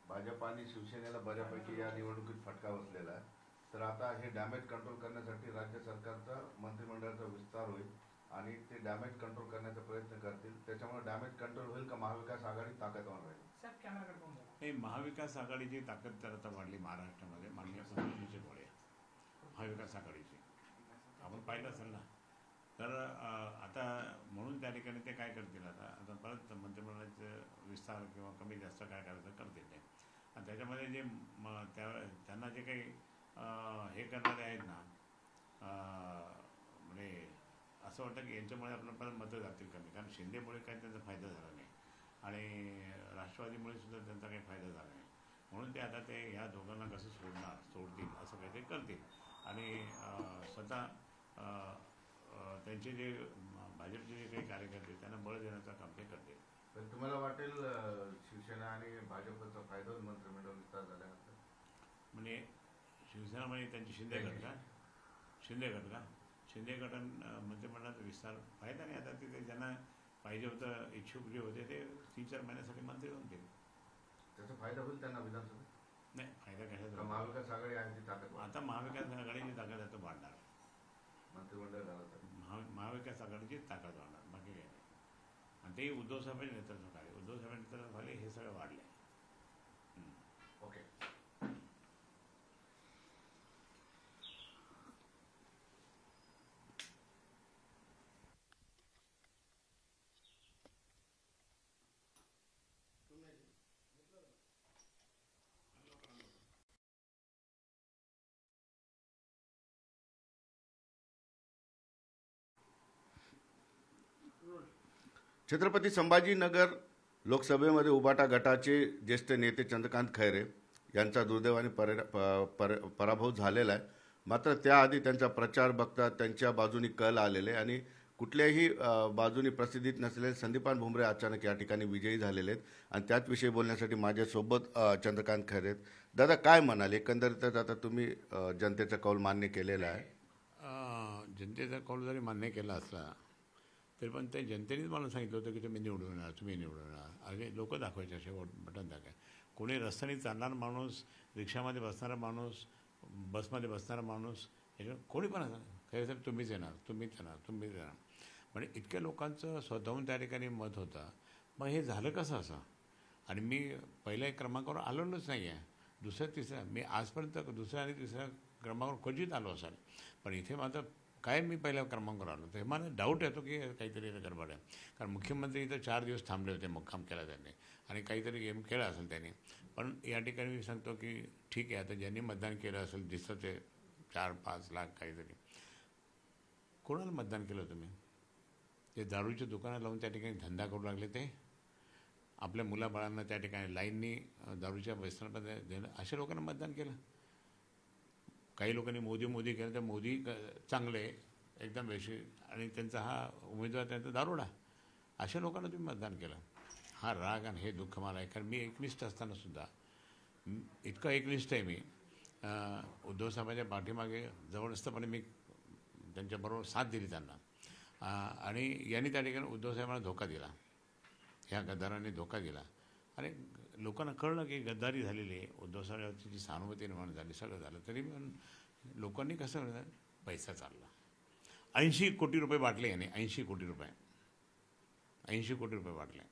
भाजप आणि शिवसेनेला बऱ्यापैकी या निवडणुकीत फटका बसलेला आहे. तर आता हे डॅमेज कंट्रोल करण्यासाठी राज्य सरकारचा मंत्रिमंडळाचा विस्तार होईल आणि ते डॅमेज कंट्रोल करण्याचा प्रयत्न करतील. त्याच्यामुळे डॅमेज कंट्रोल होईल का महाविकास आघाडी ताकदवान राहील? हे महाविकास आघाडीची ताकद तर आता वाढली महाराष्ट्रामध्ये. माननीय फडणवीसमुळे महाविकास आघाडीची आपण पाहिलं असेल ना. तर आता म्हणून त्या ठिकाणी ते काय करतील, आता परत मंत्रिमंडळाचं विस्तार किंवा कमी जास्त काय करायचं करतील ते. आणि त्याच्यामध्ये जे त्यांना जे काही हे करणारे आहेत ना, म्हणजे असं वाटतं की यांच्यामुळे आपलं परत मतं जातील कमी. कारण शिंदेमुळे काही त्यांचा फायदा झाला नाही आणि राष्ट्रवादीमुळे सुद्धा त्यांचा काही फायदा झाला नाही. म्हणून ते आता ते ह्या दोघांना कसं सोडतील असं काहीतरी करतील आणि स्वतः त्यांचे जे भाजपचे जे काही कार्यकर्ते त्यांना बळ देण्याचं काम ते करतील. पण तुम्हाला वाटेल शिवसेना आणि भाजपचा फायदा होईल मंत्रिमंडळ विस्तार झाल्यानंतर? म्हणजे शिवसेना म्हणजे त्यांची शिंदे गट का शिंदे गट मंत्रिमंडळाचा विस्तार फायदा नाही. आता तिथे ज्यांना पाहिजे होतं, इच्छुक जे होते ते 3-4 महिन्यासाठी मंत्री होऊन गेले. त्याचा फायदा होईल त्यांना विधानसभेत? नाही, फायदा कशाचा? महाविकास आघाडी आहे ती ताकद. आता महाविकास आघाडीची ताकद आता वाढणार. मंत्रिमंडळ झालं तर महाविकास आघाडीची ताकद वाढणार, बाकी काही नाही. आणि ते उद्धव साहेबांच्या नेतृत्वाखाली नेतृत्वाखाली हे सगळं वाढले. ओके. छत्रपती संभाजीनगर लोकसभेमध्ये उबाटा गटाचे ज्येष्ठ नेते चंद्रकांत खैरे यांचा दुर्दैवाने पराभव झालेला आहे. मात्र त्याआधी त्यांचा प्रचार बघता त्यांच्या बाजूनी कल आलेले आणि कुठल्याही बाजूनी प्रसिद्धीत नसलेले संदीपान भुमरे अचानक या ठिकाणी विजयी झालेले आहेत. आणि त्याच बोलण्यासाठी माझ्यासोबत चंद्रकांत खैरे आहेत. दादा, काय म्हणाल? एकंदरीतच आता तुम्ही जनतेचा कौल मान्य केलेला आहे. जनतेचा कौल जरी मान्य केला असला तरी पण ते जनतेनेच मला सांगितलं होतं की तुम्ही निवडून येणार, तुम्ही निवडून येणार. असे लोक दाखवायचे, असे बटन दाखवाय. कोणी रस्त्याने चालणारा माणूस, रिक्षामध्ये बसणारा माणूस, बसमध्ये बसणारा माणूस, कोणी पण असं खरं साहेब तुम्हीच येणार, तुम्हीच येणार, तुम्हीच येणार. म्हणजे इतक्या लोकांचं स्वतःहून त्या ठिकाणी मत होतं. मग हे झालं कसं असं? आणि मी पहिल्या क्रमांकावर आलेलोच नाही आहे. दुसऱ्या तिसऱ्या मी आजपर्यंत दुसऱ्या आणि तिसऱ्या क्रमांकावर क्वचित आलो असाल, पण इथे मात्र काय मी पहिल्या क्रमांकावर आलो. तर मला डाऊट येतो की काहीतरी गडबड आहे. कारण मुख्यमंत्री इथं 4 दिवस थांबले होते, मुक्काम केला त्यांनी आणि काहीतरी गेम खेळला असेल त्यांनी. पण या ठिकाणी मी सांगतो की ठीक आहे, आता ज्यांनी मतदान केलं असेल दिसतं ते 4-5 लाख काहीतरी. कोणाला मतदान केलं तुम्ही? ते दारूच्या दुकानं लावून त्या ठिकाणी धंदा करू लागले, ते आपल्या मुलाबाळांना त्या ठिकाणी लाईननी दारूच्या व्यसनामध्ये देणं, अशा लोकांना मतदान केलं. काही लोकांनी मोदी केलं, तर मोदी चांगले एकदम वेशी आणि त्यांचा हा उमेदवार त्यांचा दारोडा, अशा लोकांना तुम्ही मतदान केलं. हा राग आणि हे दुःख मला आहे. कारण मी एकनिष्ठ असतानासुद्धा इतकं एकनिष्ठ आहे मी. उद्धव साहेबांच्या पाठीमागे जबरदस्तपणे मी त्यांच्याबरोबर साथ दिली त्यांना. आणि यांनी त्या ठिकाणी उद्धव साहेबांना धोका दिला, ह्या गद्दारांनी धोका दिला. आणि लोकांना कळलं की गद्दारी झालेली आहे, उद्धव साहेबांची जी सहानुभूती निर्माण झाली, सगळं झालं. तरी पण लोकांनी कसं पैसा चालला. 80 कोटी रुपये वाटले याने, 80 कोटी रुपये, 80 कोटी रुपये वाटले.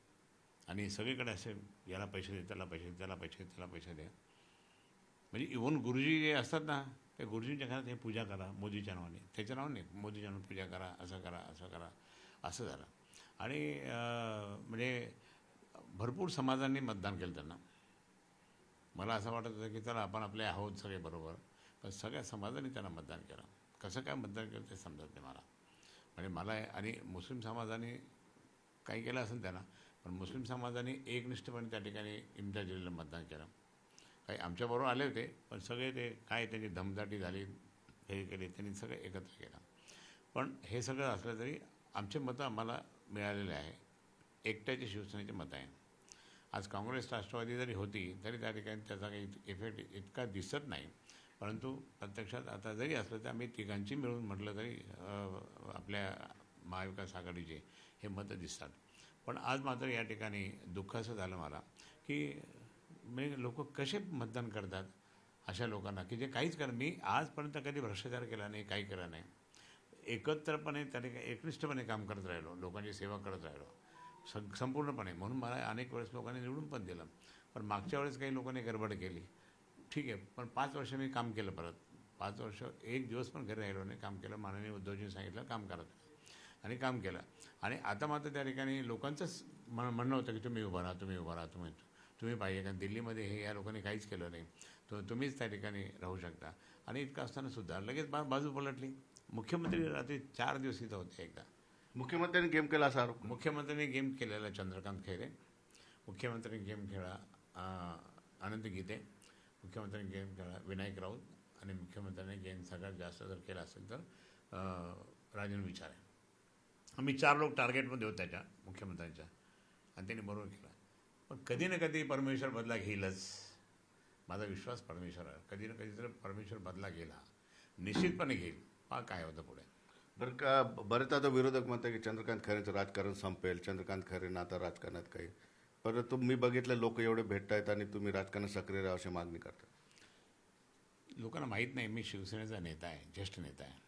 आणि सगळीकडे असे याला पैसे दे, त्याला पैसे दे, त्याला पैसे दे, त्याला पैसे दे. म्हणजे इव्हन गुरुजी जे असतात ना, त्या गुरुजींच्या घरात हे पूजा करा मोदीच्या नावाने, त्याच्या नावाने मोदीच्या नावाने पूजा करा, असं करा, असं करा, असं झालं. आणि म्हणजे भरपूर समाजांनी मतदान केलं त्यांना. मला असं वाटत होतं की चला आपण आपले आहोत सगळे बरोबर, पण सगळ्या समाजाने त्यांना मतदान केलं. कसं काय मतदान केलं ते समजत नाही मला. म्हणजे मला आणि मुस्लिम समाजाने काही केलं असेल त्यांना, पण मुस्लिम समाजाने एकनिष्ठपणे त्या ठिकाणी इम्तियाज जलीलला मतदान केलं. काही आमच्याबरोबर आले होते, पण सगळे ते काय त्यांची धमदाटी झाली, हे केले, त्यांनी सगळं एकत्र केलं. पण हे सगळं असलं तरी आमचे मतं आम्हाला मिळालेले आहे. एकट्याची शिवसेनेचे मतं आहे. आज काँग्रेस राष्ट्रवादी जरी होती तरी त्या ठिकाणी त्याचा काही इफेक्ट इतका दिसत नाही. परंतु प्रत्यक्षात आता जरी असलं तर आम्ही तिघांची मिळून म्हटलं तरी आपल्या महाविकास आघाडीचे हे मतं दिसतात. पण आज मात्र या ठिकाणी दुःख असं झालं मला की म्हणजे लोक कसे मतदान करतात अशा लोकांना की जे काहीच मी आजपर्यंत कधी भ्रष्टाचार केला नाही, काही केला नाही. एकत्रपणे त्या ठिकाणी एकनिष्ठपणे काम करत राहिलो, लोकांची सेवा करत राहिलो संपूर्णपणे. म्हणून मला अनेक वेळेस लोकांनी निवडून पण दिलं. पण मागच्या वेळेस काही लोकांनी गडबड केली, ठीक आहे. पण 5 वर्ष मी काम केलं परत. 5 वर्ष एक दिवस पण घरी राहिलो नाही, काम केलं. माननीय उद्धवजींनी सांगितलं काम करत आणि काम केलं. आणि आता मात्र त्या ठिकाणी लोकांचंच म्हणणं होतं की तुम्ही उभा राहा, तुम्ही उभा राहा, तुम्ही पाहिजे. कारण दिल्लीमध्ये हे या लोकांनी काहीच केलं नाही, तुम्हीच त्या ठिकाणी राहू शकता. आणि इतकं असताना सुद्धा लगेच बाजू पलटली. मुख्यमंत्री रात्री 4 दिवस इथं होते. एकदा मुख्यमंत्र्यांनी गेम केला असा आरोप. मुख्यमंत्र्यांनी गेम केलेला चंद्रकांत खैरे, मुख्यमंत्र्यांनी गेम खेळा आनंद गीते, मुख्यमंत्र्यांनी गेम खेळा विनायक राऊत, आणि मुख्यमंत्र्यांनी गेम सगळ्यात जास्त जर केला असेल तर राजेंद्र विचारे. आम्ही 4 लोक टार्गेटमध्ये होतो त्याच्या मुख्यमंत्र्यांच्या, आणि त्यांनी बरोबर केला. पण कधी ना कधी परमेश्वर बदला घेईलच, माझा विश्वास परमेश्वरावर. कधी ना कधी तर परमेश्वर बदला गेला, निश्चितपणे घेईल. काय होतं पुढे. बरं का, बरेच आता विरोधक म्हणतात की चंद्रकांत खैरेचं राजकारण संपेल, चंद्रकांत खैरेंना आता राजकारणात काही. परंतु मी बघितलं लोक एवढे भेटत आहेत आणि तुम्ही राजकारणात सक्रिय राहा अशी मागणी करता. लोकांना माहीत नाही मी शिवसेनेचा नेता आहे, ज्येष्ठ नेता आहे.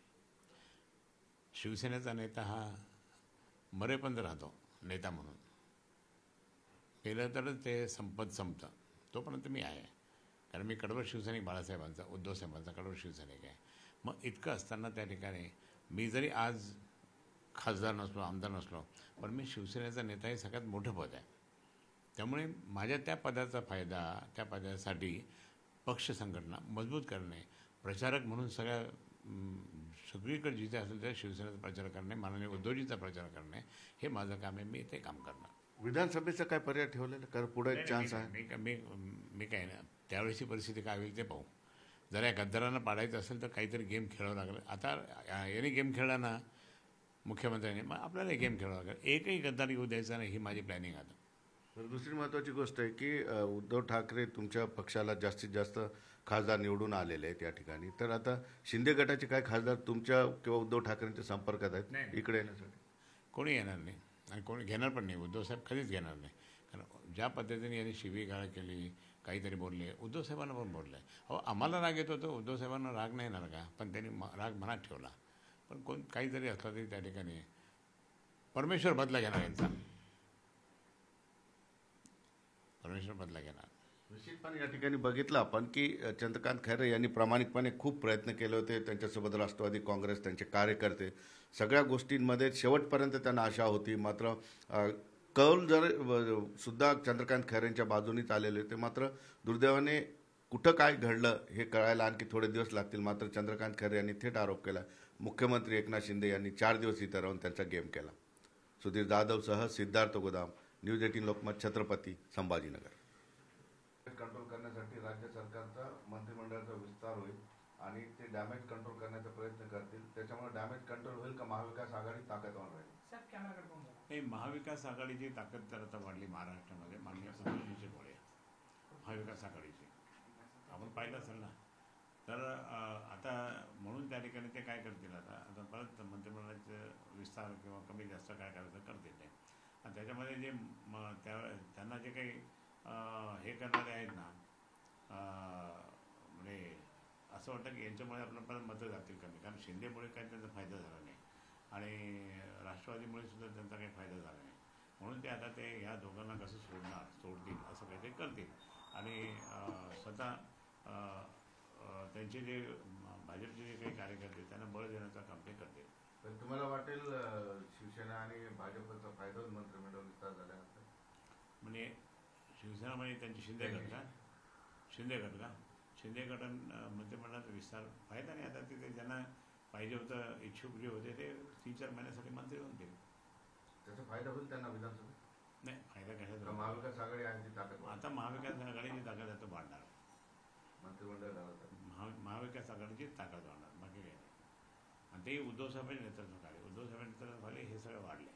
शिवसेनेचा नेता हा मरेपर्यंत राहतो नेता म्हणून. केलं तरच ते संपतं, तोपर्यंत मी आहे. कारण मी कडवट शिवसैनिक बाळासाहेबांचा, उद्धवसाहेबांचा कडवट शिवसैनिक आहे. मग इतकं असताना त्या ठिकाणी मी जरी आज खासदार नसलो, आमदार नसलो, पण मी शिवसेनेचा नेता हे सगळ्यात मोठं पद आहे. त्यामुळे माझ्या त्या पदाचा फायदा, त्या पदासाठी पक्ष संघटना मजबूत करणे, प्रचारक म्हणून सगळीकडे जिथे असेल त्या शिवसेनेचा प्रचार करणे, माननीय उद्धवजींचा प्रचार करणे, हे माझं काम आहे. मी ते काम करणार. विधानसभेचा काय पर्याय ठेवलेला, कारण पुढे एक चान्स आहे. मी काय ना, त्यावेळेची परिस्थिती काय होईल ते पाहू. जरा या गद्दारांना पाडायचं असेल तर काहीतरी गेम खेळावं लागेल. आता याने गेम खेळला ना मुख्यमंत्र्यांनी, मग आपल्याला गेम खेळावं लागेल. एकही गद्दार येऊ द्यायचा नाही, ही माझी प्लॅनिंग आता. तर दुसरी महत्त्वाची गोष्ट आहे की उद्धव ठाकरे तुमच्या पक्षाला जास्तीत जास्त खासदार निवडून आलेले आहेत या ठिकाणी. तर आता शिंदे गटाचे काय खासदार तुमच्या किंवा उद्धव ठाकरेंच्या संपर्कात आहेत इकडे येण्यासाठी? कोणी येणार नाही आणि कोणी घेणार पण नाही. उद्धवसाहेब कधीच घेणार नाही. कारण ज्या पद्धतीने यांनी शिवीगाळ केली, काहीतरी बोलले, उद्धवसाहेबांना पण बोलले. अहो आम्हाला राग येतो तो, उद्धवसाहेबांना राग नाही येणार का? पण त्यांनी राग मनात ठेवला. पण काहीतरी असलं तरी त्या ठिकाणी परमेश्वर बदला घेणार यांचा, परमेश्वर बदला घेणार. निश्चितपणे या ठिकाणी बघितलं आपण की चंद्रकांत खैरे यांनी प्रामाणिकपणे खूप प्रयत्न केले होते. त्यांच्यासोबत राष्ट्रवादी काँग्रेस, त्यांचे कार्यकर्ते, सगळ्या गोष्टींमध्ये शेवटपर्यंत त्यांना आशा होती. मात्र कौल सुद्धा चंद्रकांत खैरेंच्या बाजूनीच आलेले होते. मात्र दुर्दैवाने कुठं काय घडलं हे कळायला आणखी थोडे दिवस लागतील. मात्र चंद्रकांत खैरे यांनी थेट आरोप केला, मुख्यमंत्री एकनाथ शिंदे यांनी 4 दिवस इथं राहून त्यांचा गेम केला. सुधीर जाधवसह सिद्धार्थ गोदाम, न्यूज 18 लोकमत, छत्रपती संभाजीनगर. कंट्रोल करण्यासाठी राज्य सरकारचा मंत्रिमंडळाचा विस्तार होईल आणि ते डॅमेज कंट्रोल करण्याचा प्रयत्न करतील. त्याच्यामुळे डॅमेज कंट्रोल होईल का महाविकास आघाडी ताकदवान राहील? हे महाविकास आघाडीची ताकद तर आता वाढली महाराष्ट्रामध्ये माननीय उद्धवजींच्यामुळे. महाविकास आघाडीची आपण पाहिलं असेल ना. तर आता म्हणून त्या ठिकाणी ते काय करतील, आता परत मंत्रिमंडळाचं विस्तार किंवा कमी जास्त काय करायचं करतील ते. आणि त्याच्यामध्ये जे त्यांना जे काही हे करणारे आहेत ना, म्हणजे असं वाटतं की यांच्यामुळे आपलं परत मतं जातील कमी. कारण शिंदेमुळे काही त्यांचा फायदा झाला नाही आणि राष्ट्रवादीमुळे सुद्धा त्यांचा काही फायदा झाला नाही. म्हणून ते आता ते ह्या दोघांना कसं सोडतील असं काहीतरी करतील. आणि स्वतः त्यांचे जे भाजपचे जे काही कार्यकर्ते त्यांना बळ देण्याचं काम ते करतील. तर तुम्हाला वाटेल शिवसेना आणि भाजपचा फायदा होईल मंत्रिमंडळ विस्तार झाल्यानंतर? म्हणजे शिवसेना म्हणजे त्यांची शिंदे गट का शिंदे गट मंत्रिमंडळाचा विस्तार फायदा नाही. आता तिथे ज्यांना पाहिजे होतं, इच्छुक जे होते ते 3-4 महिन्यासाठी मंत्री होतील. त्याचा फायदा होईल त्यांना विधानसभेत? नाही, फायदा कशाचा? महाविकास आघाडी आहे ती ताकद. आता महाविकास आघाडीची ताकद आता वाढणार. मंत्रिमंडळ झालं महाविकास आघाडीची ताकद वाढणार, बाकी काही नाही. आणि ते उद्धवसाहेबांच्या नेतृत्वाखाली हे सगळं वाढले.